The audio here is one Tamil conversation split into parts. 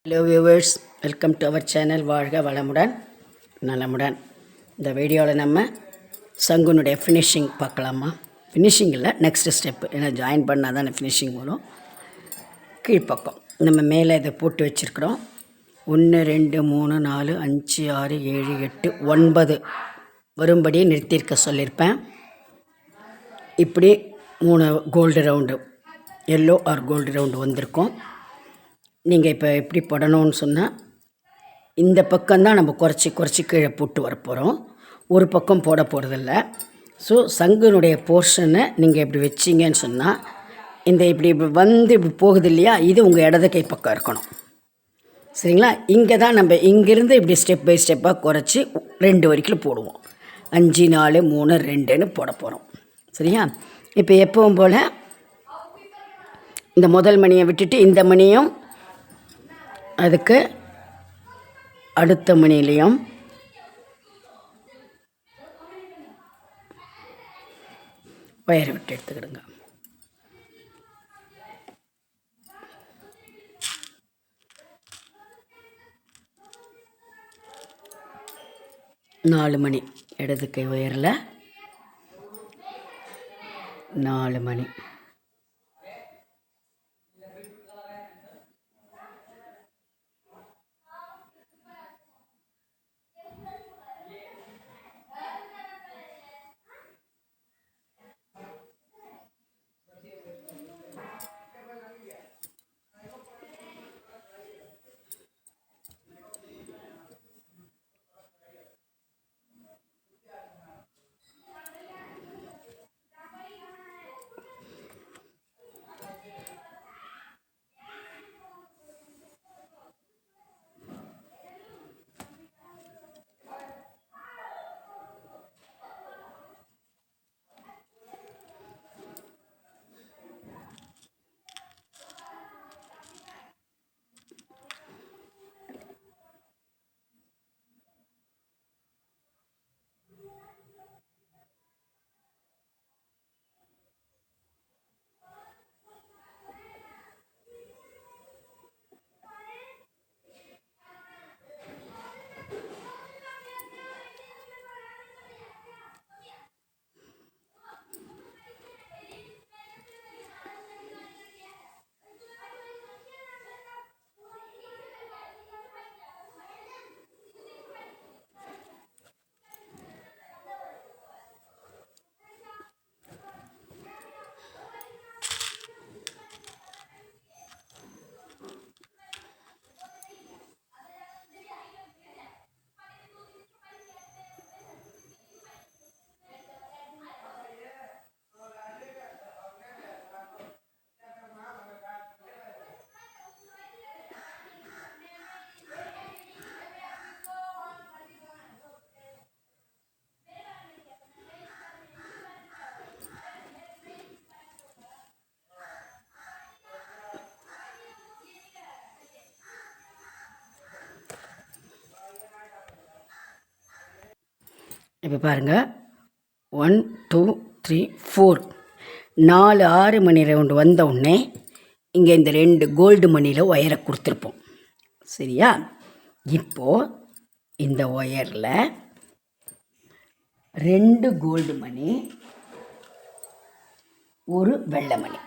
Hello viewers, welcome to our channel. வாழ்க வளமுடன் நலமுடன். இந்த வீடியோவில் நம்ம சங்குனுடைய ஃபினிஷிங் பார்க்கலாமா? ஃபினிஷிங் இல்லை, நெக்ஸ்ட் ஸ்டெப்பு. ஏன்னா ஜாயின் பண்ணால் தானே ஃபினிஷிங் வரும். கீழ்ப்பக்கம் நம்ம மேலே இதை போட்டு வச்சுருக்குறோம். 1 2 3 4 5 6 7 8 9 வரும்படி நிறுத்தியிருக்க சொல்லியிருப்பேன். இப்படி 3 gold round, yellow or gold round வந்திருக்கும். நீங்கள் இப்போ எப்படி போடணும்னு சொன்னால், இந்த பக்கம்தான் நம்ம குறைச்சி கீழே போட்டு வரப்போகிறோம். ஒரு பக்கம் போட போகிறதில்ல. ஸோ சங்குனுடைய போர்ஷனை நீங்கள் இப்படி வச்சிங்கன்னு சொன்னால், இந்த இப்படி வந்து இப்படி போகுது இல்லையா, இது உங்கள் இடது கை பக்கம் இருக்கணும். சரிங்களா? இங்கே தான் நம்ம இங்கேருந்து இப்படி ஸ்டெப் பை ஸ்டெப்பாக குறைச்சி 2 வரைக்கும் போடுவோம். 5 4 3 2ன்னு போட போகிறோம். சரியா? இப்போ எப்பவும் போல் இந்த முதல் மணியை விட்டுட்டு இந்த மணியும் அதுக்கு அடுத்த மணிலையும் வயரை விட்டு எடுத்துக்கிடுங்க. நாலு மணி இடது கை உயரில் 4 மணி. இப்போ பாருங்கள், 1 2 3 4 4 6 மணி ரவுண்டு வந்த உடனே இங்கே இந்த 2 கோல்டு மணியில் ஒயரை கொடுத்துருப்போம். சரியா? இப்போது இந்த ஒயரில் 2 கோல்டு மணி, ஒரு வெள்ளை மணி.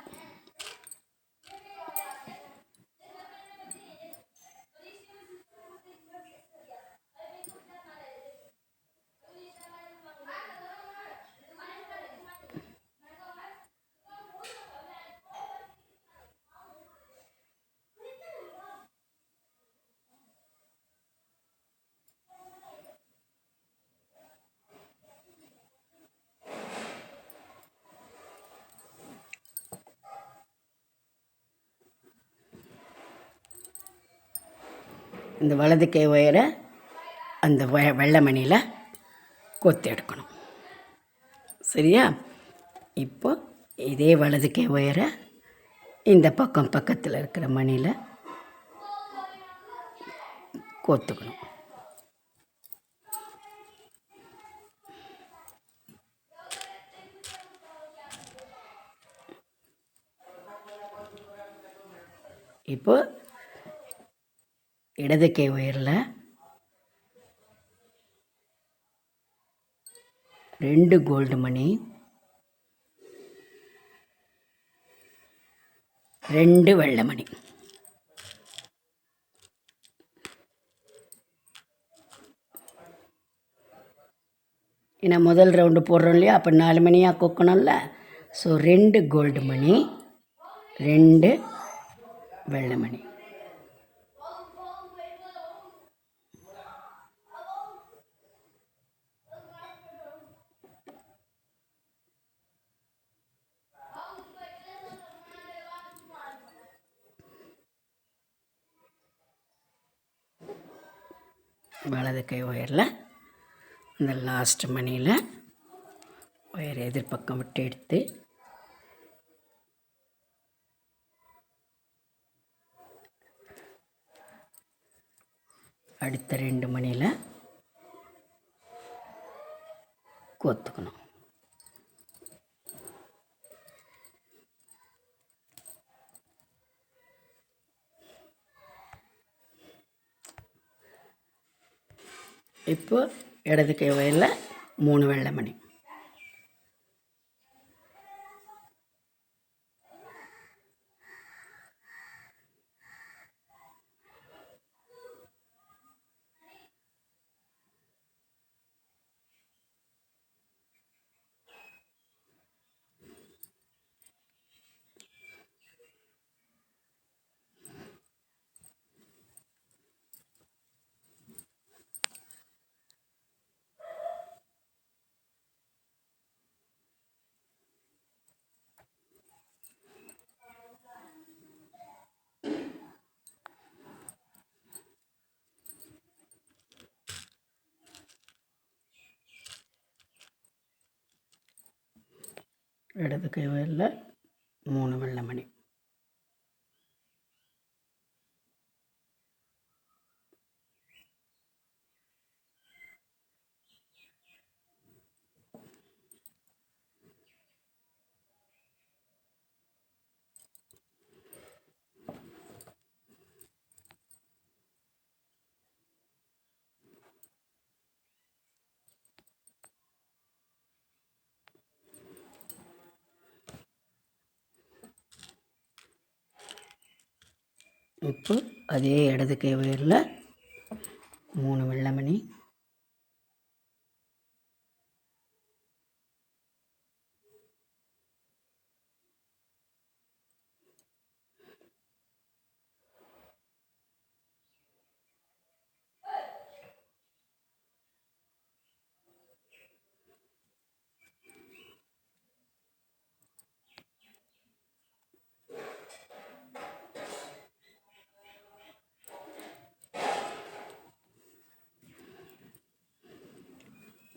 இந்த வலது கை ஒயரை அந்த வெள்ளை மணியில் கொத்து எடுக்கணும். சரியா? இப்போ இதே வலது கை ஒயரை இந்த பக்கத்தில் இருக்கிற மணியில் கோத்துக்கணும். இப்போ இடது கை உயரில் 2 கோல்டு மணி, 2 வெள்ளை மணி. ஏன்னா முதல் ரவுண்டு போடுறோம் இல்லையா, அப்போ 4 மணியாக கொக்கணும்ல. ஸோ 2 கோல்டு மணி, 2 வெள்ளை மணி. வலது கை ஒயரில் இந்த லாஸ்ட் மணியில் ஒயர் எதிர்பக்கம் விட்டு எடுத்து அடுத்த 2 மணியில் கோத்துக்கணும். இப்போ இடது கை ஒயரில் 3 வெள்ளை மணி. இடது கை ஒயரில் 3 வெள்ளை மணி. இப்போ அதே இடது கை ஒயரில் 3 வெள்ளை மணி,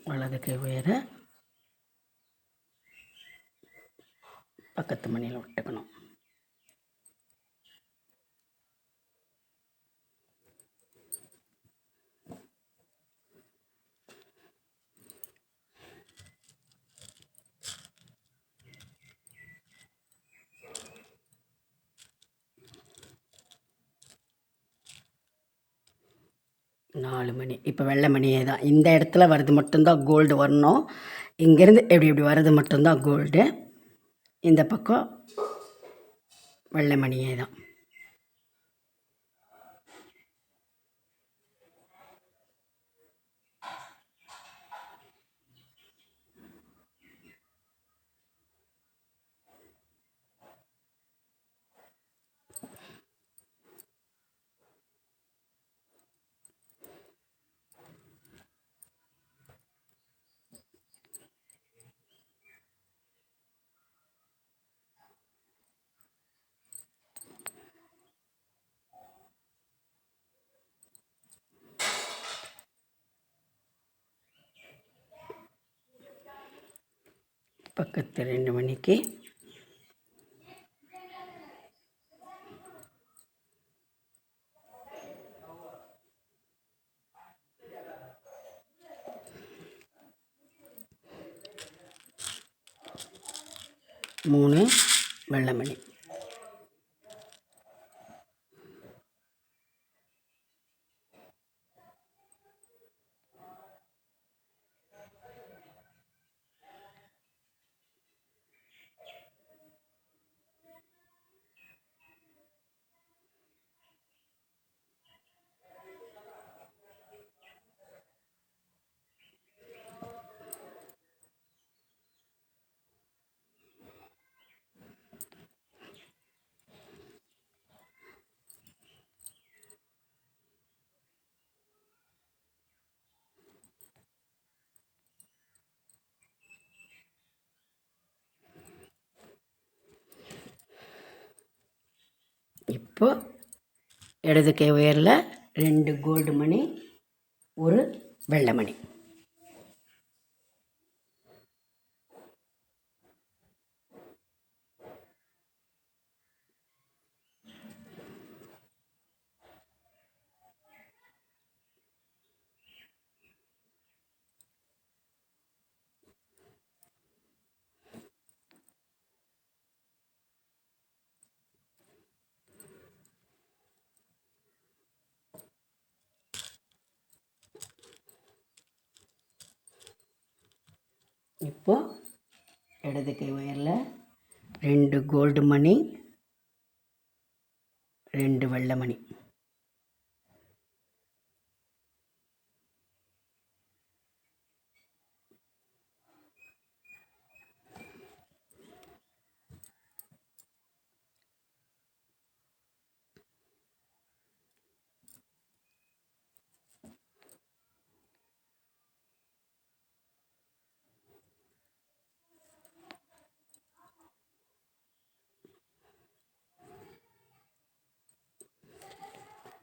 வலது கை உயர பக்கத்து மணியில் விட்டுக்கணும். நாலு மணி. இப்போ வெள்ளை மணியே தான். இந்த இடத்துல வர்றது மட்டும்தான் கோல்டு வரணும். இங்கேருந்து எப்படி வர்றது மட்டும்தான் கோல்டு. இந்த பக்கம் வெள்ளை மணியே தான். பக்கத்து 2 மணிக்கு மூணு வெள்ளை மணி. இப்போது இடது கை உயரில் 2 கோல்டு மணி, 1 வெள்ளை மணி. இப்போது இடது கை உயரில் 2 கோல்டு மணி, 2 வெள்ளை மணி.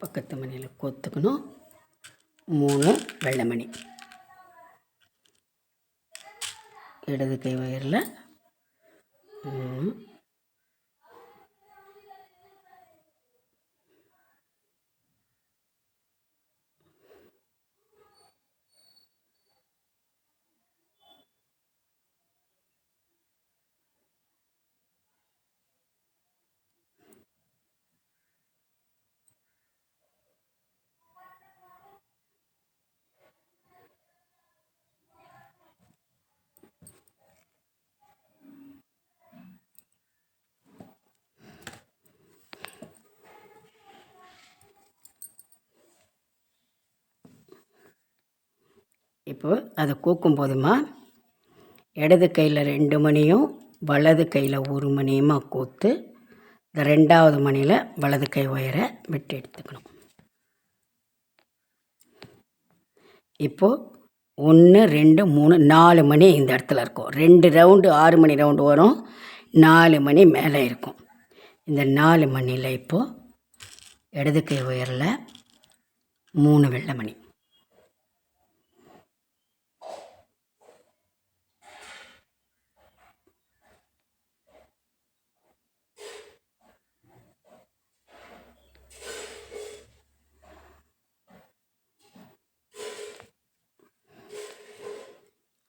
பக்கத்து மணியில் கோத்துக்கணும். 3 வெள்ளை மணி. இடது கை வயரில் 3, இப்போ அதை கோக்கும் போதுமா இடது கையில் 2 மணியும் வலது கையில் 1 மணியுமா கோத்து இந்த 2வது மணியில் வலது கை ஒயரை விட்டு எடுத்துக்கணும். இப்போது 1, 2, 3, 4 மணி இந்த இடத்துல இருக்கும். 2 ரவுண்டு 6 மணி ரவுண்டு வரும். 4 மணி மேலே இருக்கும். இந்த 4 மணியில் இப்போது இடது கை ஒயரில் 3 வெள்ளை மணி.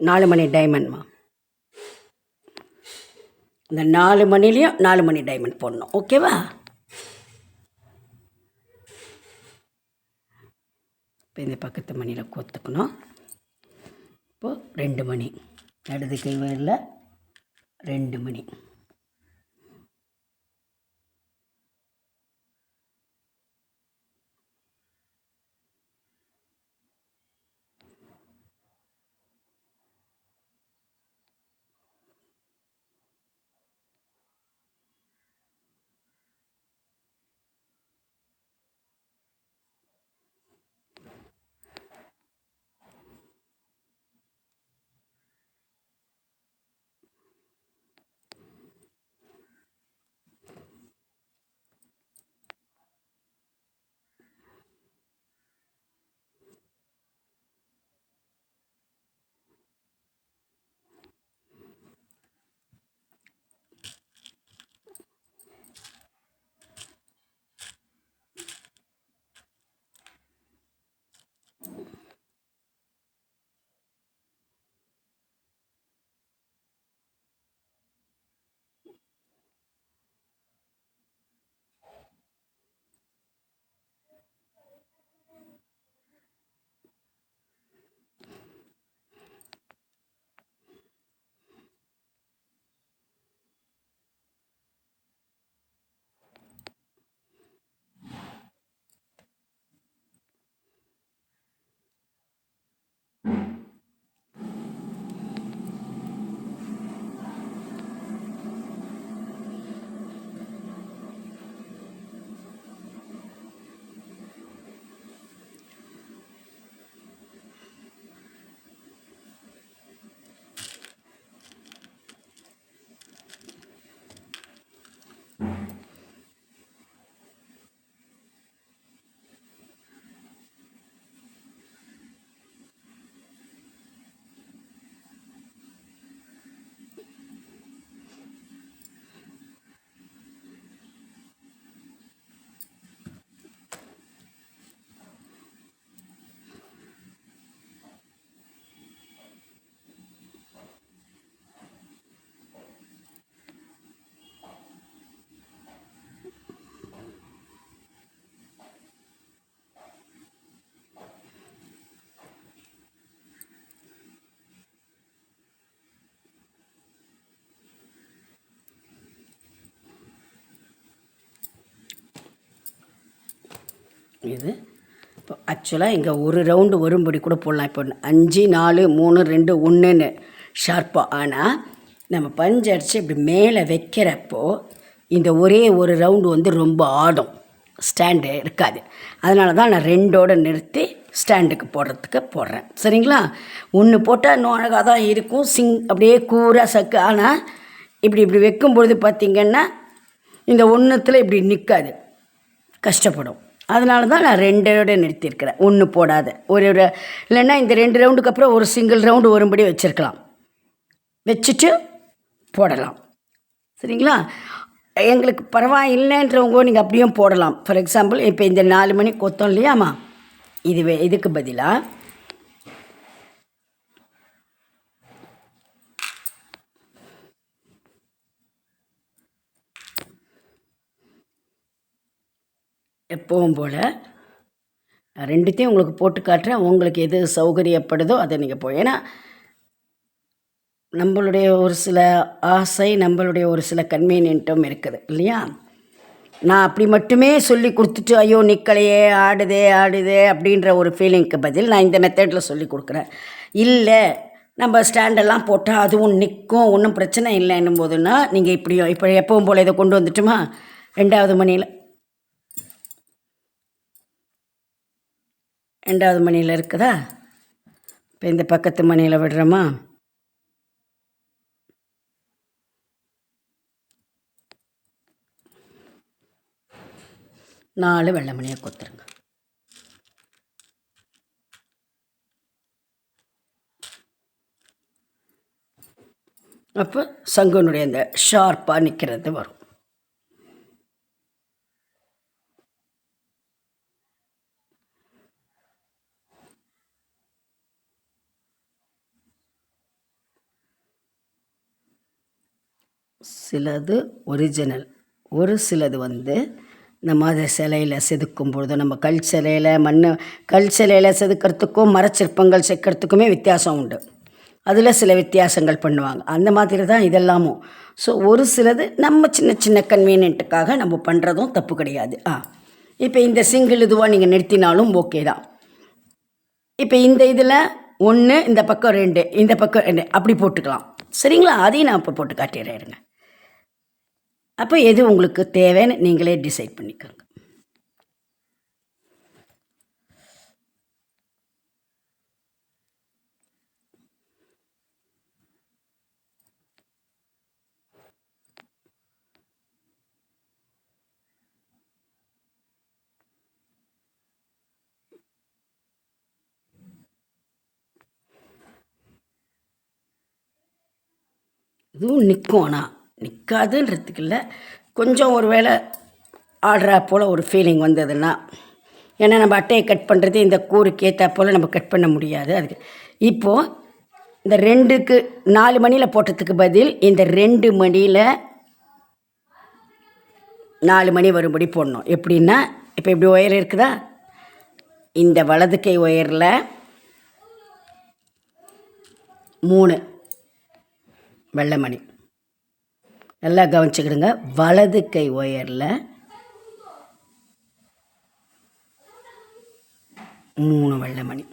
நாலு மணி டைமண்ட்மா. இந்த 4 மணிலையும் 4 மணி டைமண்ட் போடணும். ஓகேவா? இப்போ இந்த பக்கத்து மணியில் கோத்துக்கணும். இப்போது 2 மணி இடது கை வயரில் 2 மணி. இது இப்போ ஆக்சுவலாக இங்கே ஒரு ரவுண்டு வரும்படி கூட போடலாம். இப்போ 5 4 3 2 1ன்னு ஷார்ப்பாக. ஆனால் நம்ம பஞ்சு அடித்து இப்படி மேலே வைக்கிறப்போ இந்த ஒரே ஒரு ரவுண்டு வந்து ரொம்ப ஆடும், ஸ்டாண்டு இருக்காது. அதனால தான் நான் 2ஓடு நிறுத்தி ஸ்டாண்டுக்கு போடுறதுக்கு போடுறேன். சரிங்களா? 1 போட்டால் இன்னும் அழகாக தான் இருக்கும், அப்படியே கூராக சக்கு. ஆனால் இப்படி வைக்கும்பொழுது பார்த்திங்கன்னா இந்த ஒன்றுத்தில் இப்படி நிற்காது, கஷ்டப்படும். அதனால தான் நான் 2ஓடு நிறுத்தியிருக்கிறேன், 1 போடாத. இல்லைன்னா இந்த 2 ரவுண்டுக்கு அப்புறம் ஒரு சிங்கிள் ரவுண்டு வரும்படி வச்சுருக்கலாம், வச்சுட்டு போடலாம். சரிங்களா? எங்களுக்கு பரவாயில்லைன்றவங்க நீங்கள் அப்படியும் போடலாம். ஃபார் எக்ஸாம்பிள் இப்போ இந்த 4 மணி கொத்தோம் இல்லையாம்மா, இதுக்கு பதிலாக எப்பவும் போல் நான் 2த்தையும் உங்களுக்கு போட்டு காட்டுறேன். உங்களுக்கு எது சௌகரியப்படுதோ அதை நீங்கள் ஏன்னா நம்மளுடைய ஒரு சில ஆசை, நம்மளுடைய ஒரு சில கன்வீனியன்ட்டும் இருக்குது இல்லையா? நான் அப்படி மட்டுமே சொல்லி கொடுத்துட்டு ஐயோ நிற்கலையே, ஆடுதே அப்படின்ற ஒரு ஃபீலிங்க்கு பதில் நான் இந்த மெத்தடில் சொல்லி கொடுக்குறேன். இல்லை நம்ம ஸ்டாண்டெல்லாம் போட்டால் அதுவும் நிற்கும், ஒன்றும் பிரச்சனை இல்லைன்னும் போதுன்னா நீங்கள் இப்போ எப்பவும் போல் இதை கொண்டு வந்துட்டுமா 2வது மணியில் இருக்குதா? இப்போ இந்த பக்கத்து மணியில் விடுறோமா? 4 வெள்ளை மணியை கொத்துருங்க. அப்போ சங்குனுடைய அந்த ஷார்ப்பாக நிற்கிறது வரும். சிலது ஒரிஜினல், ஒரு சிலது வந்து நம்ம அதை சிலையில் செதுக்கும் பொழுது, நம்ம கல் சிலையில் செதுக்கிறதுக்கும் மரச்சிற்பங்கள் செதுக்கிறதுக்குமே வித்தியாசம் உண்டு. அதில் சில வித்தியாசங்கள் பண்ணுவாங்க. அந்த மாதிரி தான் இதெல்லாமும். ஸோ ஒரு சிலது நம்ம சின்ன கன்வீனியன்ட்டுக்காக நம்ம பண்ணுறதும் தப்பு கிடையாது. இப்போ இந்த சிங்கிள் இதுவாக நீங்கள் நிறுத்தினாலும் ஓகே தான். இப்போ இந்த இதில் 1, இந்த பக்கம் 2, இந்த பக்கம் 2 அப்படி போட்டுக்கலாம். சரிங்களா? அதையும் நான் இப்போ போட்டு காட்டிடுறேன். இருங்க. அப்போ எது உங்களுக்கு தேவைன்னு நீங்களே டிசைட் பண்ணிக்கோங்க. இதுவும் நிற்கும், ஆனால் நிற்காதுன்றதுக்கு இல்லை, கொஞ்சம் ஒரு வேளை ஆடுறா போல் ஒரு ஃபீலிங் வந்ததுன்னா, ஏன்னா நம்ம அட்டையை கட் பண்ணுறது இந்த கூருக்கு ஏற்றா போல் நம்ம கட் பண்ண முடியாது. அதுக்கு இப்போது இந்த 2க்கு 4 மணியில் போட்டதுக்கு பதில் இந்த 2 மணியில் 4 மணி வரும்படி போடணும். எப்படின்னா இப்போ இப்படி ஒயர் இருக்குதா, இந்த வலது கை ஒயரில் 3 வெள்ளை மணி, நல்லா கவனிச்சுக்கிடுங்க. வலது கை ஒயரில் 3 வெள்ளை மணி.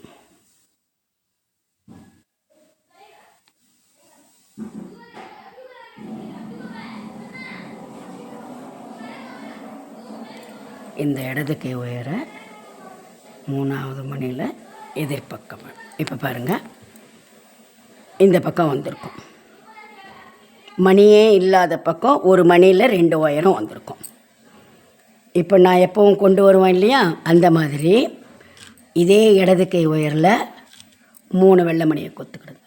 இந்த இடது கை ஒயரை 3வது மணியில் எதிர்பக்கம். இப்போ பாருங்கள், இந்த பக்கம் வந்திருக்கும். மணியே இல்லாத பக்கம் ஒரு மணியில் 2 ஒயரும் வந்திருக்கும். இப்போ நான் எப்பவும் கொண்டு வருவேன் இல்லையா, அந்த மாதிரி இதே இடது கை ஒயரில் 3 வெள்ளை மணியை கொத்துக்கிடுங்க.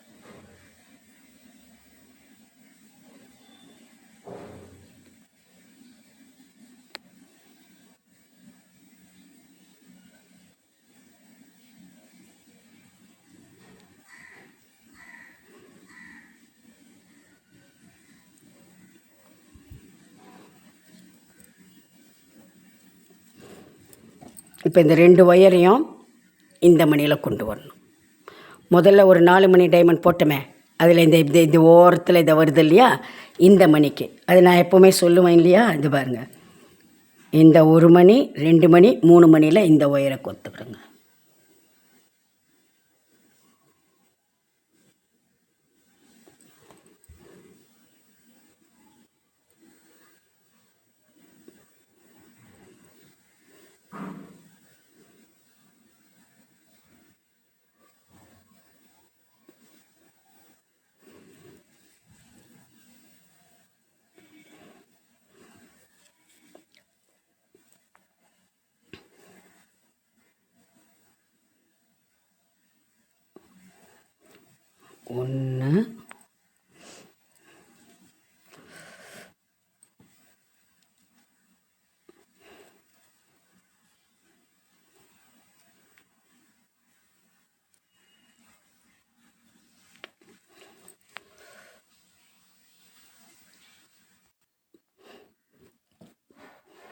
இப்போ இந்த 2 ஒயரையும் இந்த மணியில் கொண்டு வரணும். முதல்ல ஒரு 4 மணி டைமண்ட் போட்டோமே, அதில் இந்த ஓரத்தில் இதை வருது இல்லையா, இந்த மணிக்கு அது நான் எப்போவுமே சொல்லுவேன் இல்லையா, இது பாருங்கள், இந்த 1 மணி 2 மணி 3 மணியில் இந்த ஒயரை கொத்துக்கிடுங்க. ஒன்று,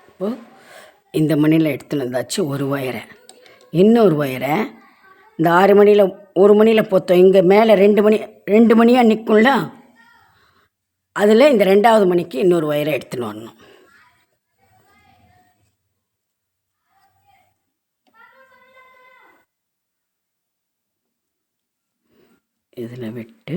இப்போது இந்த மணியில் எடுத்துன்னு வந்தாச்சு ஒரு ஒயரை. இன்னொரு ஒயரை இந்த 6 மணியில் 1 மணியில் பொத்தோம். இங்கே மேலே 2 மணியாக நிற்கும்ல, அதில் இந்த 2வது மணிக்கு இன்னொரு ஒயரை எடுத்துன்னு வரணும். இதில் விட்டு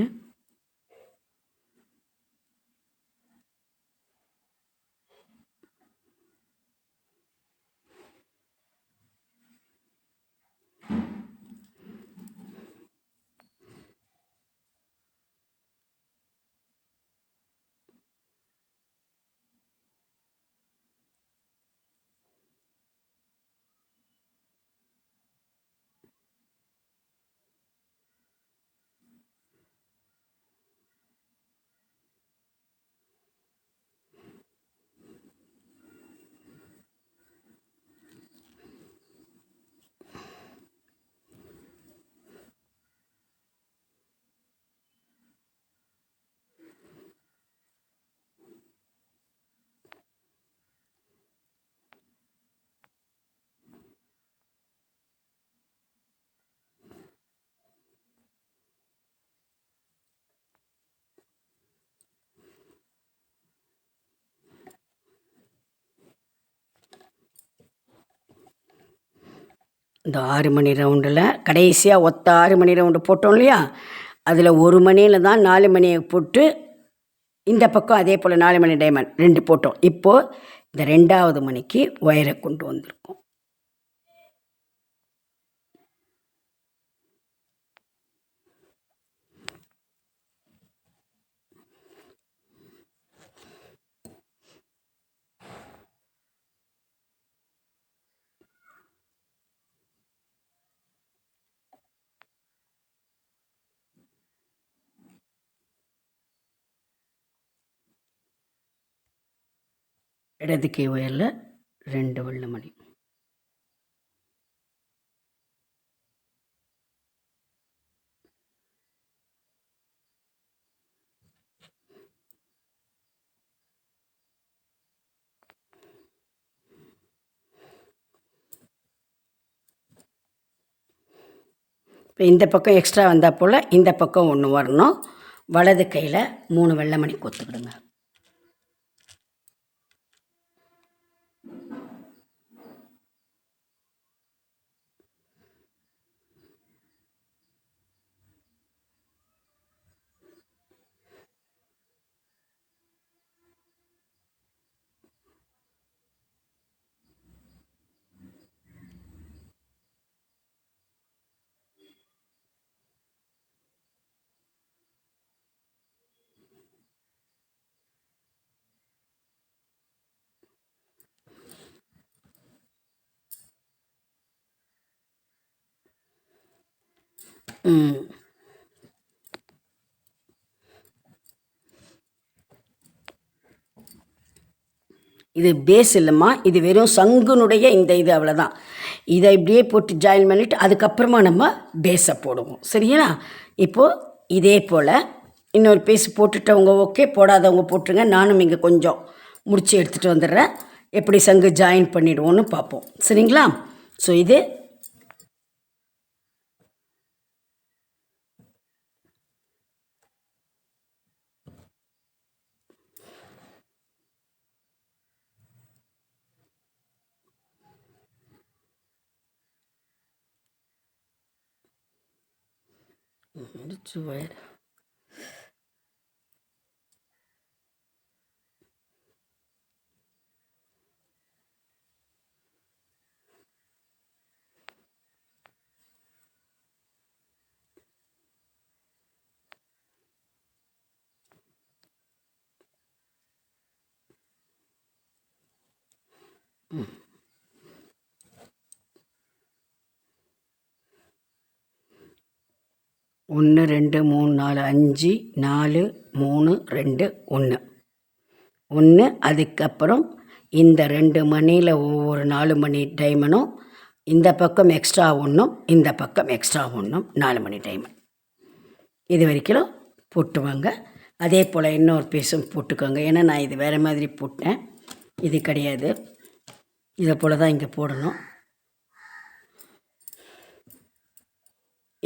இந்த 6 மணி ரவுண்டில் கடைசியாக ஒத்த 6 மணி ரவுண்டு போட்டோம் இல்லையா, அதில் 1 மணியில் தான் 4 மணியை போட்டு இந்த பக்கம் அதே போல் 4 மணி டைமண்ட் 2 போட்டோம். இப்போது இந்த 2வது மணிக்கு ஒயரை கொண்டு வந்திருக்கோம். இடது கை ஒயரில் 2 வெள்ளை மணி. இப்போ இந்த பக்கம் எக்ஸ்ட்ரா வந்தால் போல் இந்த பக்கம் 1 வரணும். வலது கையில் 3 வெள்ளை மணி கொத்துக்கிடுங்க. இது பேஸ் இல்லைம்மா, இது வெறும் சங்குனுடைய இந்த இது அவ்வளோதான். இதை இப்படியே போட்டு ஜாயின் பண்ணிவிட்டு அதுக்கப்புறமா நம்ம பேஸை போடுவோம். சரியா? இப்போது இதே போல் இன்னொரு பீஸ் போட்டுட்டவங்க ஓகே, போடாதவங்க போட்டுருங்க. நானும் இங்கே கொஞ்சம் முடிச்சு எடுத்துகிட்டு வந்துடுறேன். எப்படி சங்கு ஜாயின் பண்ணிவிடுவோன்னு பார்ப்போம். சரிங்களா? ஸோ இது முடிச்சு வயர். ஒன்று 2 3 4 5 4 3 2 1 1. அதுக்கப்புறம் இந்த 2 மணியில் ஒவ்வொரு 4 மணி டைமண்டும் இந்த பக்கம் எக்ஸ்ட்ரா ஒன்றும் இந்த பக்கம் எக்ஸ்ட்ரா ஒன்றும் 4 மணி டைமண்ட். இது வரைக்கும் போட்டுவாங்க. அதே போல் இன்னொரு பீஸும் போட்டுக்கோங்க. ஏன்னா நான் இது வேறு மாதிரி போட்டேன், இது கிடையாது. இதை போல் தான் இங்கே போடணும்.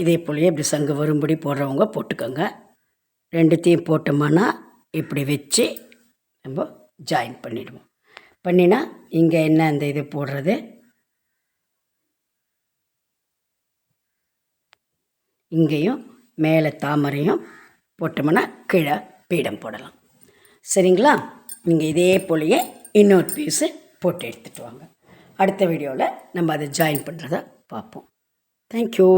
இதே போலயே இப்படி சங்கு வரும்படி போடுறவங்க போட்டுக்கோங்க. ரெண்டுத்தையும் போட்டோம்னா இப்படி வச்சு நம்ம ஜாயின் பண்ணிடுவோம். பண்ணினா இங்கே என்ன அந்த இது போடுறது, இங்கேயும் மேலே தாமரையும் போட்டோம்னா கீழே பீடம் போடலாம். சரிங்களா? நீங்கள் இதே போலயே இன்னொரு பீஸு போட்டு எடுத்துகிட்டு வாங்க. அடுத்த வீடியோவில் நம்ம அதை ஜாயின் பண்ணுறத பார்ப்போம். தேங்க்யூ.